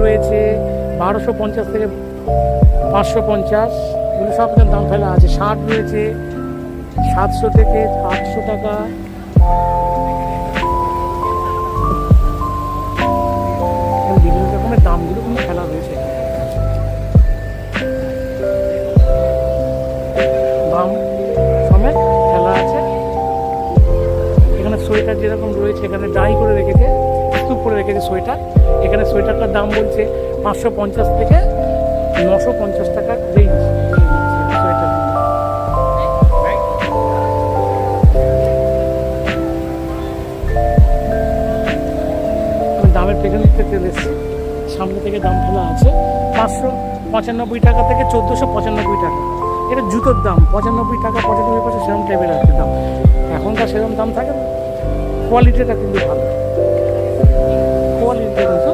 রয়েছে 1250 থেকে 550, এগুলো সব দাম ফেলা আছে। শার্ট রয়েছে 700 থেকে 800 টাকা। বিভিন্ন রকমের দামগুলো কিন্তু ফেলা রয়েছে, দাম সমেত ফেলা আছে। এখানে সোয়েটার যেরকম রয়েছে, এখানে ডাই করে রেখেছে, স্তূপ করে রেখেছে সোয়েটার। এখানে সোয়েটারটার দাম বলছে 550 থেকে 950 টাকার রেঞ্জ সোয়েটার। দামের পেছন দিক থেকে এসেছি, সামনে থেকে দাম ফেলা আছে 595 টাকা থেকে 1495 টাকা। এটা জুতোর দাম 95 টাকা, 95 সেরকম টাইপের আছে দাম। এখনকার সেরকম দাম থাকে না, কোয়ালিটিটা কিন্তু ভালো, কোয়ালিটিটা কিন্তু